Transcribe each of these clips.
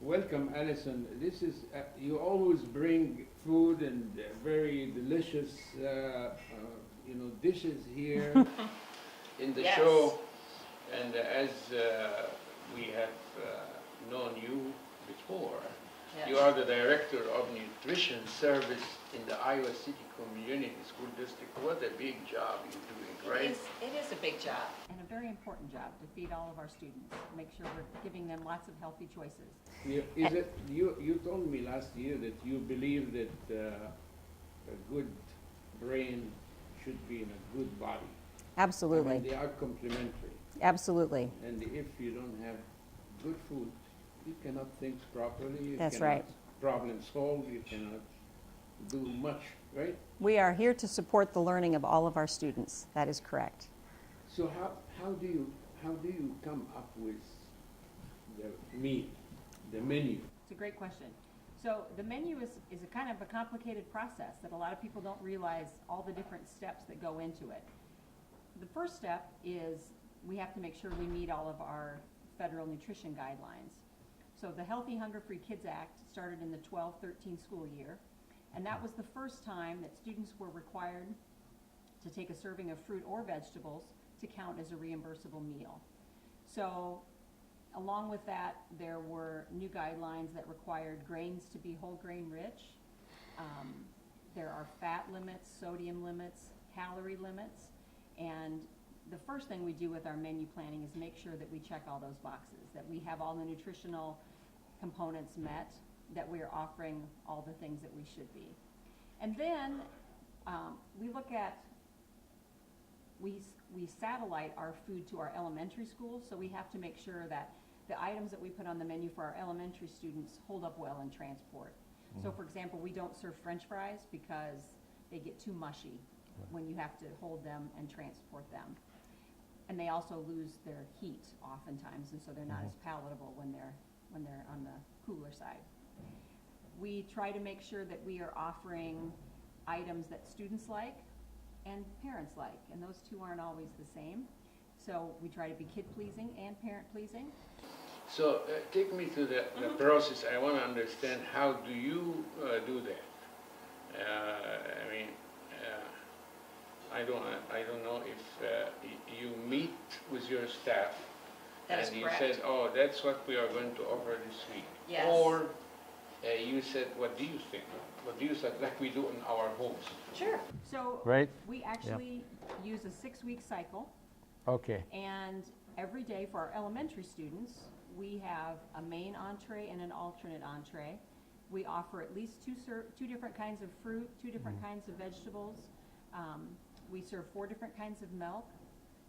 Welcome, Alison. This is you always bring food and very delicious, dishes here in the Yes. show. And as we have known you before, you Yes. are the director of nutrition service in the Iowa City Community School District. What a big job you're doing, right? It is a big job and a very important job to feed all of our students, make sure we're giving them lots of healthy choices. You told me last year that you believe that a good brain should be in a good body. Absolutely. I mean, they are complementary. Absolutely. And if you don't have good food, you cannot think properly. You That's cannot right. problem solve. You cannot do much, right? We are here to support the learning of all of our students. That is correct. So how do you come up with the meal, the menu? It's a great question. So the menu is a kind of a complicated process that a lot of people don't realize all the different steps that go into it. The first step is we have to make sure we meet all of our federal nutrition guidelines. So the Healthy Hunger-Free Kids Act started in the 12-13 school year, and that was the first time that students were required to take a serving of fruit or vegetables to count as a reimbursable meal. So along with that, there were new guidelines that required grains to be whole grain rich. There are fat limits, sodium limits, calorie limits, and the first thing we do with our menu planning is make sure that we check all those boxes, that we have all the nutritional components met, that we are offering all the things that we should be. And then we look at, we satellite our food to our elementary schools, so we have to make sure that the items that we put on the menu for our elementary students hold up well in transport. So for example, we don't serve French fries because they get too mushy when you have to hold them and transport them. And they also lose their heat oftentimes, and so they're not as palatable when they're on the cooler side. We try to make sure that we are offering items that students like and parents like, and those two aren't always the same. So we try to be kid-pleasing and parent-pleasing. So take me to the process. I want to understand, how do you do that? I don't know if you meet with your staff That is and you correct. said, oh, that's what we are going to offer this week. Yes. Or you said, what do you think? What do you think, like we do in our homes? Sure. So Right. we actually use a 6-week cycle, Okay. and every day for our elementary students, we have a main entree and an alternate entree. We offer at least two different kinds of fruit, 2 different kinds of vegetables. We serve 4 different kinds of milk,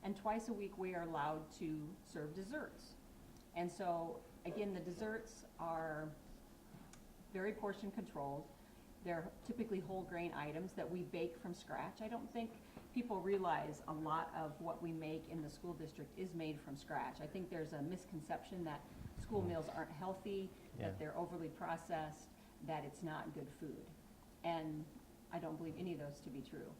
and twice a week we are allowed to serve desserts. And so, again, the desserts are very portion controlled. They're typically whole grain items that we bake from scratch. I don't think people realize a lot of what we make in the school district is made from scratch. I think there's a misconception that school meals aren't healthy, that they're overly processed, that it's not good food. And I don't believe any of those to be true.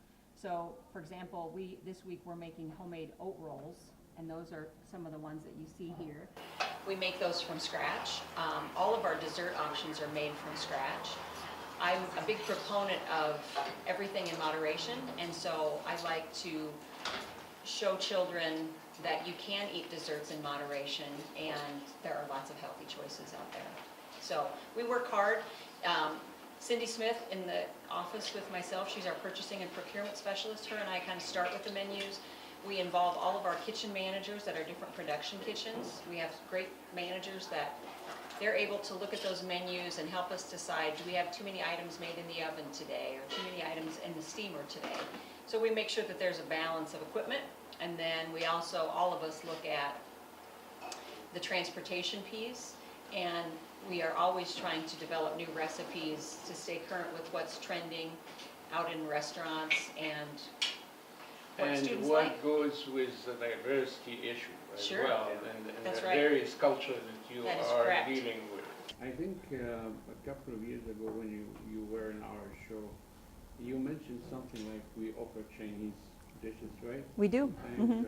So, for example, this week we're making homemade oat rolls, and those are some of the ones that you see here. We make those from scratch. All of our dessert options are made from scratch. I'm a big proponent of everything in moderation, and so I like to show children that you can eat desserts in moderation, and there are lots of healthy choices out there. So we work hard. Cindy Smith in the office with myself, she's our purchasing and procurement specialist. Her and I kind of start with the menus. We involve all of our kitchen managers that are different production kitchens. We have great managers that they're able to look at those menus and help us decide, do we have too many items made in the oven today, or too many items in the steamer today? So we make sure that there's a balance of equipment, and then we also, all of us, look at the transportation piece, and we are always trying to develop new recipes to stay current with what's trending out in restaurants and what And students what like. goes with the diversity issue as Sure. well, and That's the right. various cultures that you That is are correct. dealing with. I think a couple of years ago when you were in our show, you mentioned something like we offer Chinese dishes, right? We do. Sometimes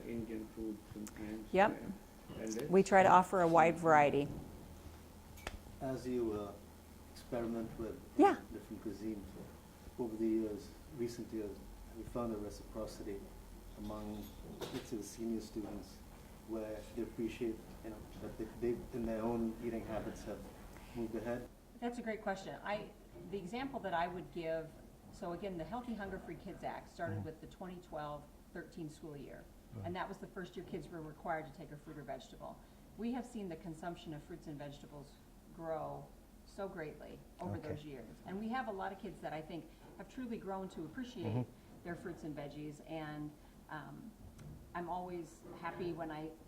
Indian food sometimes. Yep. And We try to offer a wide variety. as you experiment with Yeah. different cuisines over the years, recent years, have you found a reciprocity among, let's say, the senior students, where they appreciate, that they in their own eating habits have moved ahead? That's a great question. The example that I would give, so again, the Healthy Hunger Free Kids Act started with the 2012-13 school year. And that was the first year kids were required to take a fruit or vegetable. We have seen the consumption of fruits and vegetables grow so greatly over those years. And we have a lot of kids that I think have truly grown to appreciate their fruits and veggies. And I'm always happy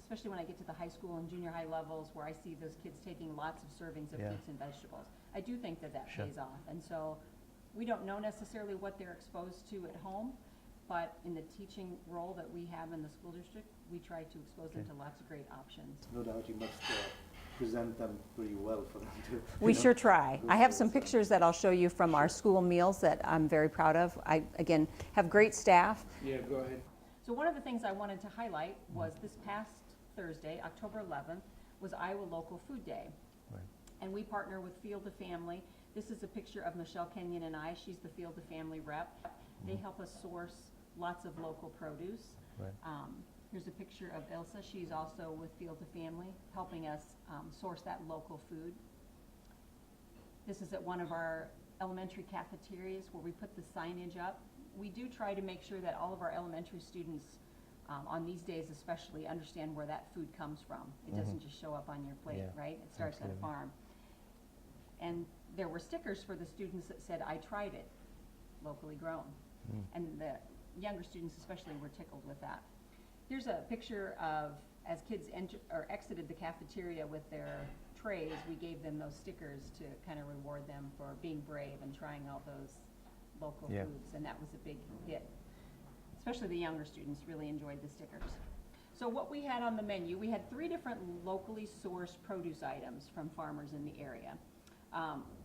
especially when I get to the high school and junior high levels, where I see those kids taking lots of servings of fruits and vegetables. I do think that pays off. And so we don't know necessarily what they're exposed to at home, but in the teaching role that we have in the school district, we try to expose them to lots of great options. No doubt you must present them pretty well for them to. We sure try. I have some pictures that I'll show you from our school meals that I'm very proud of. I, again, have great staff. Yeah, go ahead. So one of the things I wanted to highlight was this past Thursday, October 11th, was Iowa Local Food Day. Right. And we partner with Field to Family. This is a picture of Michelle Kenyon and I. She's the Field to Family rep. They help us source lots of local produce. Right. Here's a picture of Ilsa. She's also with Field to Family, helping us source that local food. This is at one of our elementary cafeterias where we put the signage up. We do try to make sure that all of our elementary students, on these days especially, understand where that food comes from. It doesn't just show up on your plate, right? It starts at a farm. And there were stickers for the students that said, "I tried it, locally grown." And the younger students especially were tickled with that. Here's a picture of, as kids exited the cafeteria with their trays, we gave them those stickers to kind of reward them for being brave and trying all those local foods, and that was a big hit. Especially the younger students really enjoyed the stickers. So what we had on the menu, we had 3 different locally sourced produce items from farmers in the area.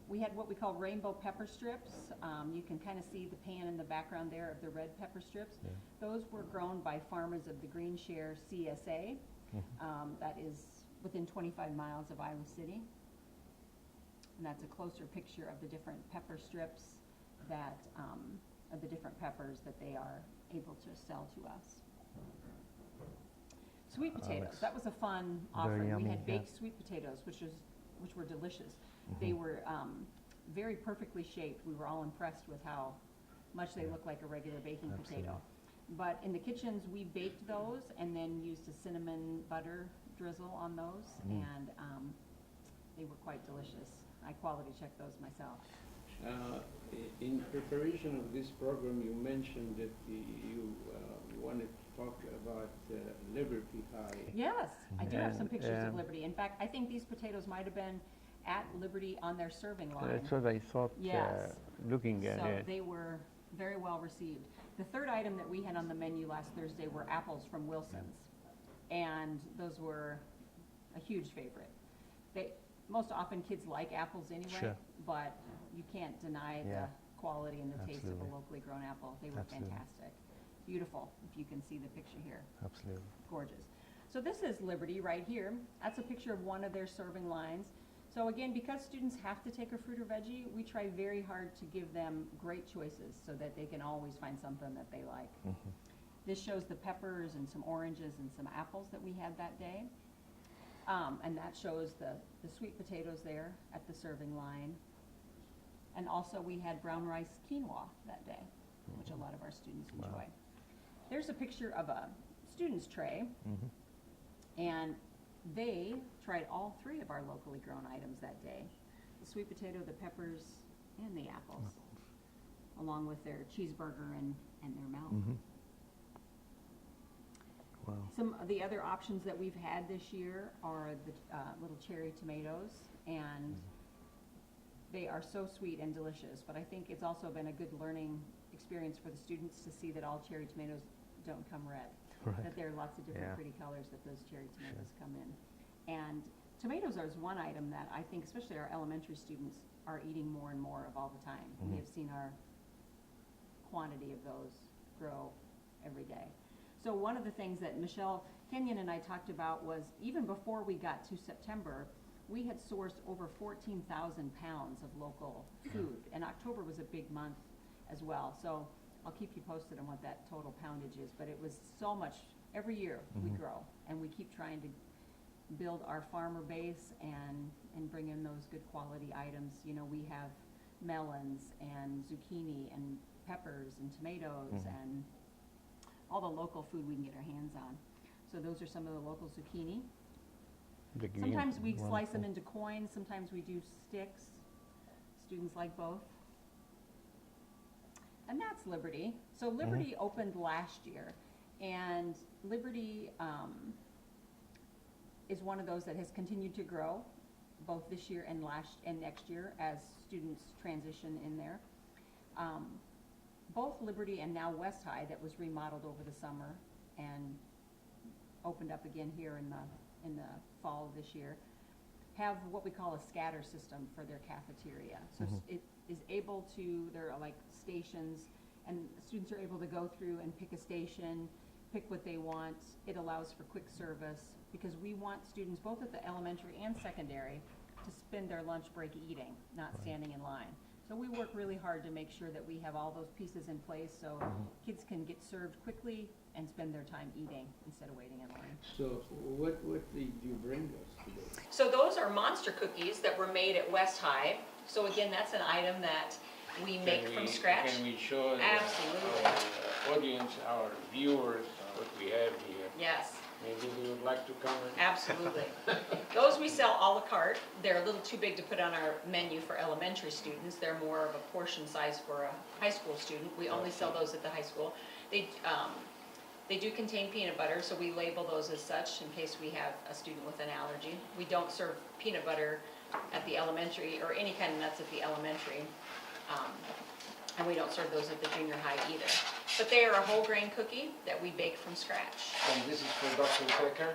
We had what we call rainbow pepper strips. You can kind of see the pan in the background there of the red pepper strips. Those were grown by farmers of the Green Share CSA. That is within 25 miles of Iowa City. And that's a closer picture of the different pepper strips that, of the different peppers that they are able to sell to us. Sweet potatoes, that was a fun offering. yummy, We had baked sweet potatoes, which were delicious. They were very perfectly shaped. We were all impressed with how much they look like a regular baking potato. But in the kitchens, we baked those and then used a cinnamon butter drizzle on those, and they were quite delicious. I quality checked those myself. In preparation of this program, you mentioned that you wanted to talk about Liberty High. Yes, I do have some pictures of Yeah. Liberty. In fact, I think these potatoes might have been at Liberty on their serving line. That's what I thought, Yes. looking at So it. they were very well received. The third item that we had on the menu last Thursday were apples from Wilson's. And those were a huge favorite. Most often kids like apples anyway, Sure. but you can't deny the quality and the taste of a Absolutely. locally grown apple. They were Absolutely. fantastic. Beautiful, if you can see the picture here. Absolutely. Gorgeous. So this is Liberty right here. That's a picture of one of their serving lines. So again, because students have to take a fruit or veggie, we try very hard to give them great choices so that they can always find something that they like. This shows the peppers and some oranges and some apples that we had that day. And that shows the sweet potatoes there at the serving line. And also we had brown rice quinoa that day, which a lot of our students enjoy. There's a picture of a student's tray, and they tried all 3 of our locally grown items that day. The sweet potato, the peppers, and the apples, along with their cheeseburger and their milk. Wow. Some of the other options that we've had this year are the little cherry tomatoes, and they are so sweet and delicious, but I think it's also been a good learning experience for the students to see that all cherry tomatoes don't come red. Right. That there are lots of different pretty colors that those cherry tomatoes come in. And tomatoes are one item that I think especially our elementary students are eating more and more of all the time. We have seen our quantity of those grow every day. So one of the things that Michelle Kenyon and I talked about was, even before we got to September, we had sourced over 14,000 pounds of local food, and October was a big month as well. So I'll keep you posted on what that total poundage is, but it was so much. Every year we grow, and we keep trying to build our farmer base and bring in those good quality items. You know, we have melons and zucchini and peppers and tomatoes and all the local food we can get our hands on. So those are some of the local zucchini. Sometimes we slice them into coins, sometimes we do sticks. Students like both. And that's Liberty. So Liberty opened last year, and Liberty is one of those that has continued to grow both this year and next year as students transition in there. Both Liberty and now West High, that was remodeled over the summer and opened up again here in the fall of this year, have what we call a scatter system for their cafeteria. So it is able to, there are like stations, and students are able to go through and pick a station, pick what they want. It allows for quick service, because we want students both at the elementary and secondary to spend their lunch break eating, not standing in line. So we work really hard to make sure that we have all those pieces in place so kids can get served quickly and spend their time eating instead of waiting in line. So what did you bring us today? So those are monster cookies that were made at West High. So again, that's an item that we make from scratch. Can we show Absolutely. our audience, our viewers, what we have here? Yes. Maybe they would like to comment? Absolutely. Those we sell a la carte. They're a little too big to put on our menu for elementary students. They're more of a portion size for a high school student. We only sell those at the high school. They do contain peanut butter, so we label those as such in case we have a student with an allergy. We don't serve peanut butter at the elementary, or any kind of nuts at the elementary. And we don't serve those at the junior high either. But they are a whole grain cookie that we bake from scratch. And this is for Dr. Becker?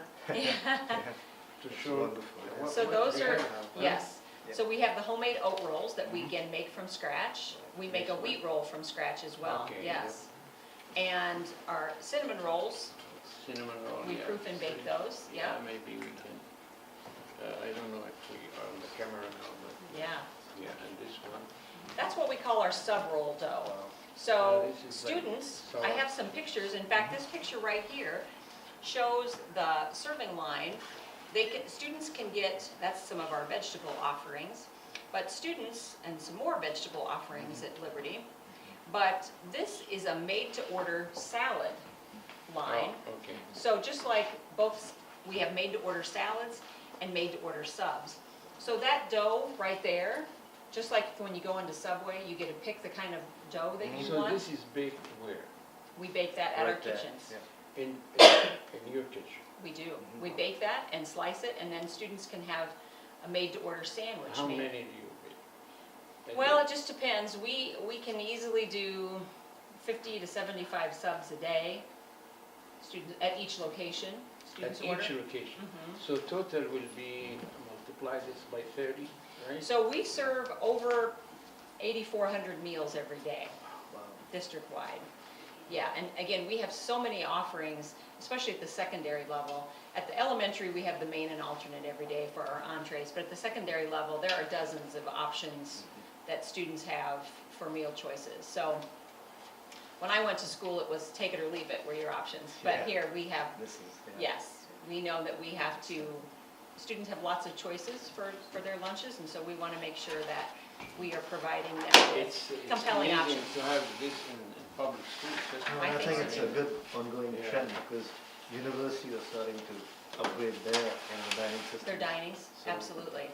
To show. Wonderful. So those are, yes. Yeah. So we have the homemade oat rolls that we again make from scratch. We make a wheat roll from scratch as well, Okay, yes. And our cinnamon rolls, Cinnamon roll, we yeah. proof and bake those, yeah. Maybe we can, I don't know actually on the camera now, but Yeah. yeah, and this one. That's what we call our sub-roll dough. Wow. So This is like students, I solid. have some pictures. In fact, this picture right here shows the serving line. Students can get, that's some of our vegetable offerings, but students, and some more vegetable offerings at Liberty. But this is a made-to-order salad line. Oh, okay. So just like both, we have made-to-order salads and made-to-order subs. So that dough right there, just like when you go into Subway, you get to pick the kind of dough that you So want. this is baked where? We bake that at our Right there, kitchens. yeah. In your kitchen? We do. We bake that and slice it, and then students can have a made-to-order sandwich How made. many do you bake? Well, it just depends. We can easily do 50 to 75 subs a day, students, at each location, students At order. each location? Mhm. So total will be, multiply this by 30, right? So we serve over 8,400 meals every day, Wow. district-wide. Yeah, and again, we have so many offerings, especially at the secondary level. At the elementary, we have the main and alternate every day for our entrees, but at the secondary level, there are dozens of options that students have for meal choices. So when I went to school, it was take it or leave it were your options. But Yeah. here we have, This is, yes, we know that we have to, students have lots of choices for their lunches, and so we want to make sure that we are providing them with It's compelling amazing options. to have this in public schools. That's No, I I think think so it's a too. good ongoing Yeah. trend because universities are starting to upgrade their dining system. Their dinings, So- absolutely.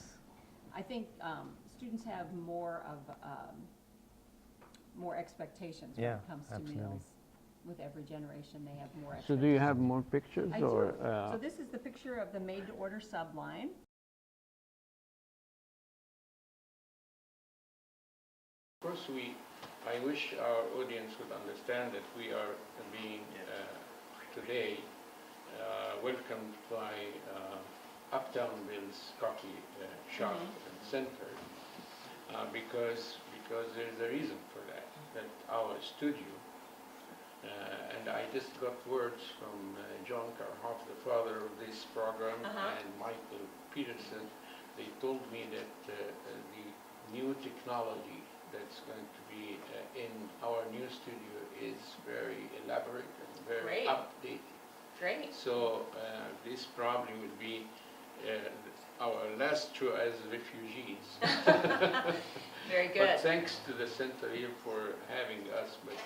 I think students have more of, more expectations when Yeah, it comes to absolutely. meals. With every generation, they have more So expectations. do you have more pictures I do. or? So this is the picture of the made-to-order sub line. Of course, I wish our audience would understand that we are being today welcomed by Uptown Bill's Coffee Shop and Center because there's a reason for that our studio, and I just got words from John Karhoff, the father of this program, Uh-huh. and Michael Peterson, they told me that the new technology that's going to be in our new studio is very elaborate and very Great. updated. Great. So this probably will be our last tour as refugees. Very good. But thanks to the center here for having us. But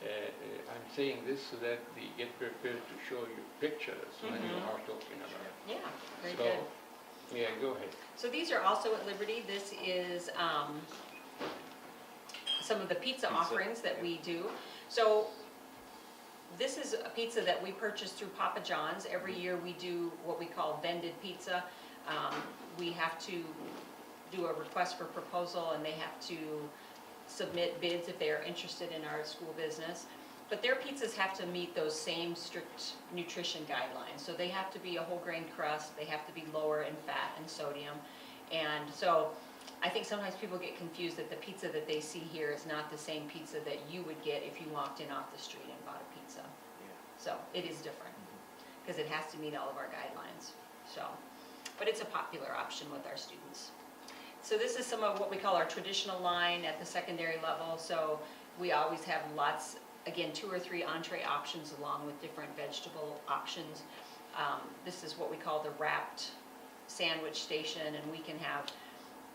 I'm saying this so that they get prepared to show you pictures when you are talking about it. Yeah, very So, good. yeah, go ahead. So these are also at Liberty. This is some of the pizza offerings that we do. So this is a pizza that we purchase through Papa John's. Every year we do what we call vended pizza. We have to do a request for proposal, and they have to submit bids if they are interested in our school business. But their pizzas have to meet those same strict nutrition guidelines. So they have to be a whole grain crust, they have to be lower in fat and sodium. And so I think sometimes people get confused that the pizza that they see here is not the same pizza that you would get if you walked in off the street and bought a pizza. So it is different, because it has to meet all of our guidelines. So, but it's a popular option with our students. So this is some of what we call our traditional line at the secondary level. So we always have lots, again, 2 or 3 entree options along with different vegetable options. This is what we call the wrapped sandwich station, and we can have,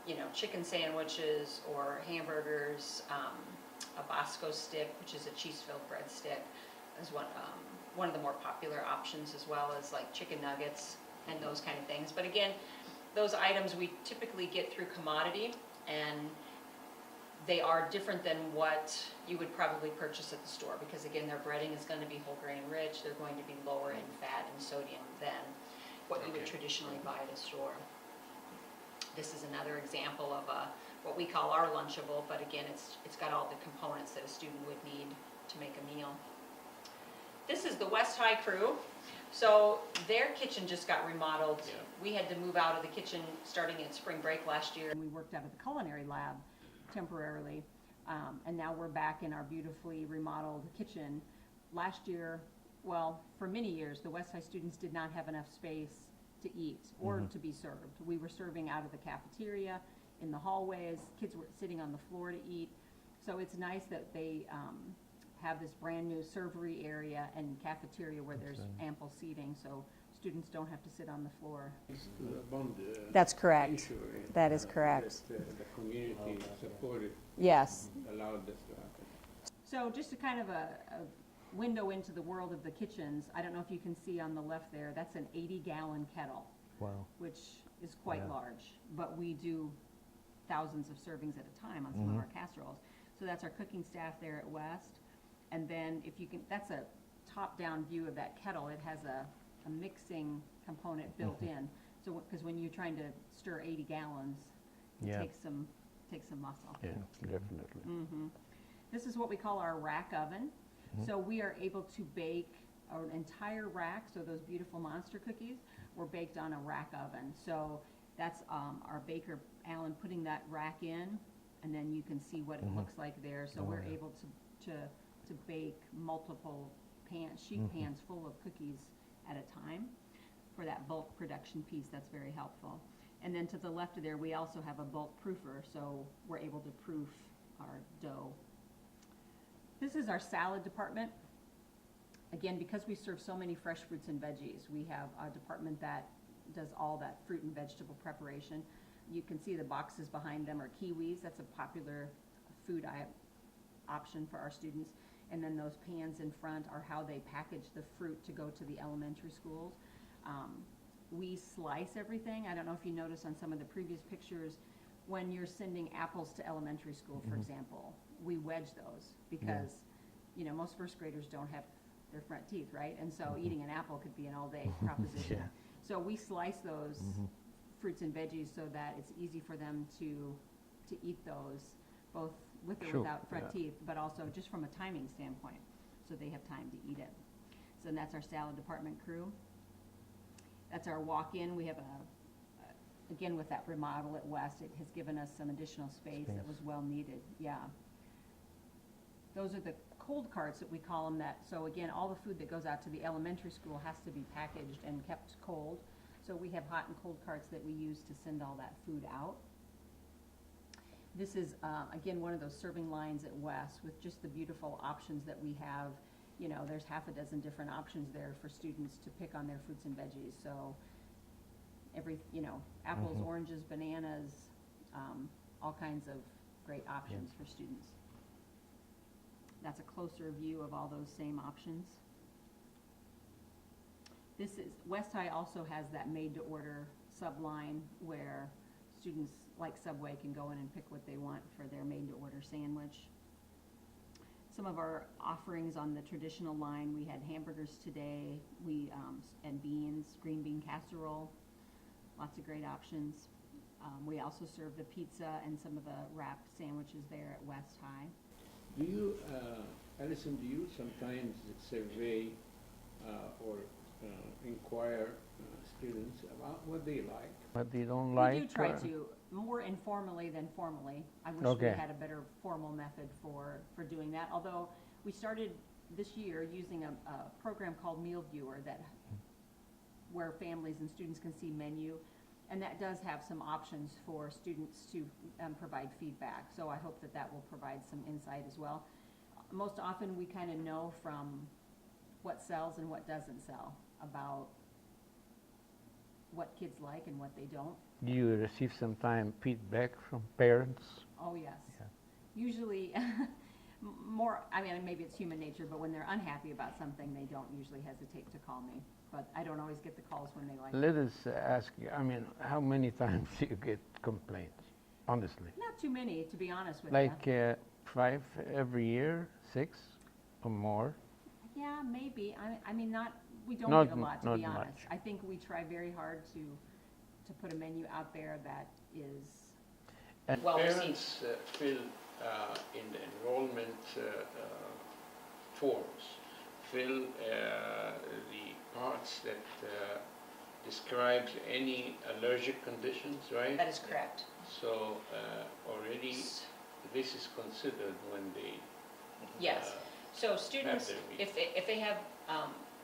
you know, chicken sandwiches or hamburgers, a Bosco stick, which is a cheese-filled bread stick, is one of the more popular options, as well as like chicken nuggets and those kind of things. But again, those items we typically get through commodity, and they are different than what you would probably purchase at the store, because again, their breading is going to be whole grain rich. They're going to be lower in fat and sodium than what you would traditionally buy at a store. This is another example of what we call our Lunchable, but again, it's got all the components that a student would need to make a meal. This is the West High crew. So their kitchen just got remodeled. Yeah. We had to move out of the kitchen starting at spring break last year. And we worked out of the culinary lab temporarily. And now we're back in our beautifully remodeled kitchen. Last year, well, for many years, the West High students did not have enough space to eat or to be served. We were serving out of the cafeteria, in the hallways. Kids were sitting on the floor to eat. So it's nice that they have this brand new servery area and cafeteria where there's ample seating, so students don't have to sit on the floor. That's correct. That is correct. The community supported, Yes. allowed this to happen. So just a kind of a window into the world of the kitchens. I don't know if you can see on the left there, that's an 80-gallon kettle. Wow. Which is quite Yeah. large, but we do thousands of servings at a time on some of our casseroles. So that's our cooking staff there at West. And then if you can, that's a top-down view of that kettle. It has a mixing component built in. So, because when you're trying to stir 80 gallons, it Yeah. takes some muscle. Yeah, definitely. This is what we call our rack oven. So we are able to bake an entire rack. So those beautiful monster cookies were baked on a rack oven. So that's our baker, Alan, putting that rack in, and then you can see what it looks like there. So we're able to bake multiple sheet pans full of cookies at a time for that bulk production piece. That's very helpful. And then to the left of there, we also have a bulk proofer, so we're able to proof our dough. This is our salad department. Again, because we serve so many fresh fruits and veggies, we have a department that does all that fruit and vegetable preparation. You can see the boxes behind them are kiwis. That's a popular food option for our students. And then those pans in front are how they package the fruit to go to the elementary schools. We slice everything. I don't know if you noticed on some of the previous pictures, when you're sending apples to elementary school, for example, we wedge those because, you know, most first graders don't have their front teeth, right? And so eating an apple could be an all-day proposition. Yeah. So we slice those fruits and veggies so that it's easy for them to eat those, both with or Sure, without front yeah. teeth, but also just from a timing standpoint, so they have time to eat it. So that's our salad department crew. That's our walk-in. We have again, with that remodel at West, it has given us some additional space that was well needed, yeah. Those are the cold carts that we call them so again, all the food that goes out to the elementary school has to be packaged and kept cold. So we have hot and cold carts that we use to send all that food out. This is, again, one of those serving lines at West with just the beautiful options that we have. You know, there's half a dozen different options there for students to pick on their fruits and veggies. So apples, oranges, bananas, all kinds of great options for students. That's a closer view of all those same options. West High also has that made-to-order subline where students like Subway can go in and pick what they want for their made-to-order sandwich. Some of our offerings on the traditional line, we had hamburgers today, and beans, green bean casserole, lots of great options. We also serve the pizza and some of the wrapped sandwiches there at West High. Do you, Alison, do you sometimes survey or inquire students about what they like? What they don't like? We do try to, more informally than formally. I wish we had a better formal method for doing that. Although we started this year using a program called Meal Viewer where families and students can see menu. And that does have some options for students to provide feedback. So I hope that will provide some insight as well. Most often we kind of know from what sells and what doesn't sell about what kids like and what they don't. Do you receive sometimes feedback from parents? Oh, yes. Yeah. Usually more, I mean, maybe it's human nature, but when they're unhappy about something, they don't usually hesitate to call me. But I don't always get the calls when they like it. Let us ask you, I mean, how many times do you get complaints, honestly? Not too many, to be honest with Like 5 every year, 6 or more? Yeah, maybe. I mean, we don't Not get a lot, to be not honest. much. I think we try very hard to put a menu out there that is And well received. Parents fill in the enrollment forms, fill the parts that describes any allergic conditions, right? That is correct. So already this is considered when they Yes. So students, their needs. if they have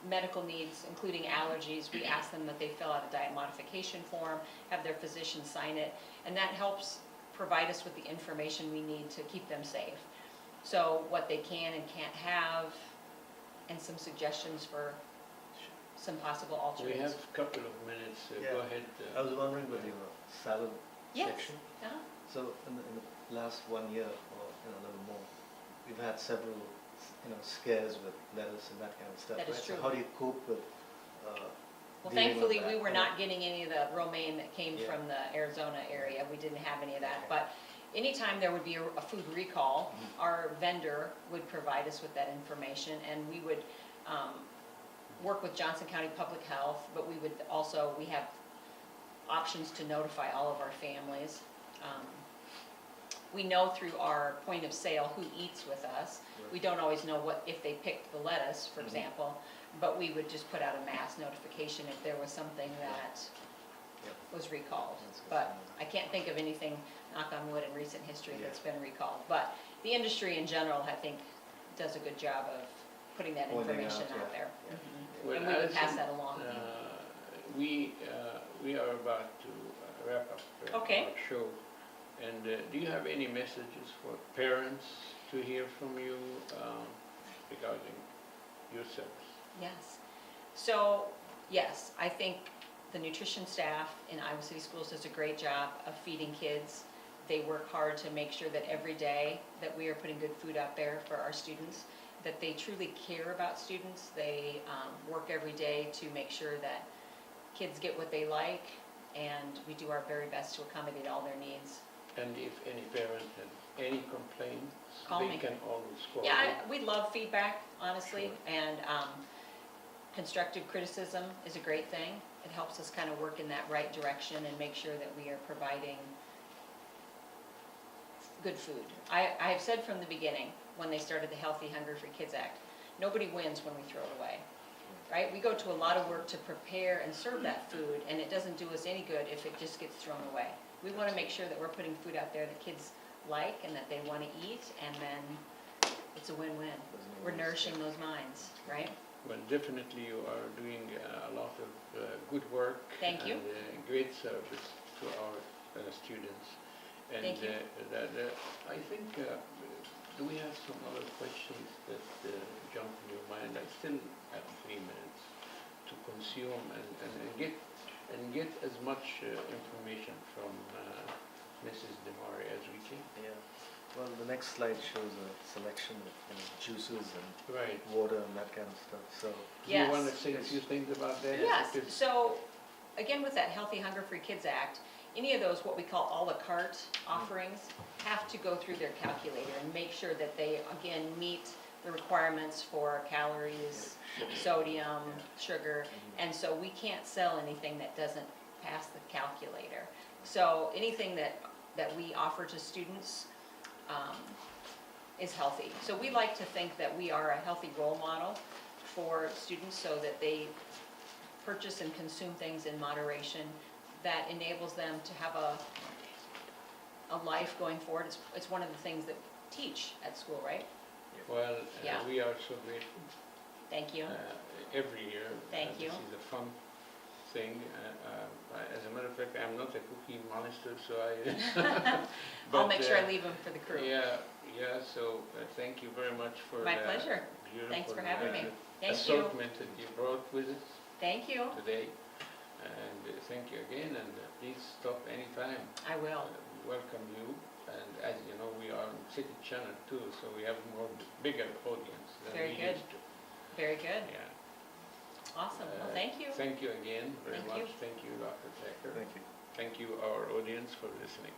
medical needs, including allergies, we ask them that they fill out a diet modification form, have their physician sign it, and that helps provide us with the information we need to keep them safe. So what they can and can't have, and some suggestions for some possible We alternatives. have a couple of minutes. Go ahead. I was wondering about your salad Yes. section. Uh-huh. So in the last 1 year or a little more, we've had several scares with lettuce and that kind of stuff. That is right? true. So how do you cope with Well, dealing with thankfully, that? we were not getting any of the romaine that came Yeah. from the Arizona area. We didn't have any of that. Okay. But anytime there would be a food recall, our vendor would provide us with that information, and we would work with Johnson County Public Health, but we have options to notify all of our families. We know through our point of sale who eats with us. We don't always know if they picked the lettuce, for example, but we would just put out a mass notification if there was something that was recalled. That's good But to know. I can't think of anything, knock on wood, in recent history that's Yeah. been recalled. But the industry in general, I think, does a good job of putting that Pointing information out, out yeah. there. Yeah. Mhm. Well, And we would pass Alison, that along. We are about to wrap up Okay. our show. And do you have any messages for parents to hear from you regarding your service? Yes. So, yes, I think the nutrition staff in Iowa City Schools does a great job of feeding kids. They work hard to make sure that every day that we are putting good food out there for our students, that they truly care about students. They work every day to make sure that kids get what they like, and we do our very best to accommodate all their needs. And if any parent had any complaints, Call they me. can always call you. Yeah, we love feedback, honestly, Sure. and constructive criticism is a great thing. It helps us kind of work in that right direction and make sure that we are providing good food. I have said from the beginning, when they started the Healthy Hungry for Kids Act, nobody wins when we throw it away, right? We go to a lot of work to prepare and serve that food, and it doesn't do us any good if it just gets thrown away. We want to make sure that we're putting food out there that kids like and that they want to eat, and then it's a win-win. We're nourishing those minds, right? Well, definitely you are doing a lot of good work. Thank you. And great service to our students. And Thank you. I think, do we have some other questions that jump in your mind? I still have 3 minutes to consume and get as much information from Mrs. Demory as we can. Yeah. Well, the next slide shows a selection of juices and Right. water and that kind of stuff. So Do you Yes. want to say a few things about that? Yes, Because- so, again, with that Healthy Hunger Free Kids Act, any of those, what we call à la carte offerings, have to go through their calculator and make sure that they, again, meet the requirements for calories, sodium, sugar, and so we can't sell anything that doesn't pass the calculator. So anything that we offer to students is healthy. So we like to think that we are a healthy role model for students so that they purchase and consume things in moderation that enables them to have a life going forward. It's one of the things that we teach at school, right? Well, Yeah. we are so grateful Thank you. every year. Thank you. This is a fun thing. As a matter of fact, I'm not a cookie monster, so I'll but, make sure I leave them for the crew. Yeah, so thank you very much for My the pleasure. beautiful Thanks for having me. Thank you. assortment that you brought with us Thank you. today. And thank you again, and please stop anytime. I will. We welcome you, and as you know, we are on City Channel too, so we have bigger audience than Very we good. used to. Very good. Yeah. Awesome. Well, thank you. Thank you again very Thank much. you. Thank you, Dr. Thacker. thank you. Thank you, our audience, for listening.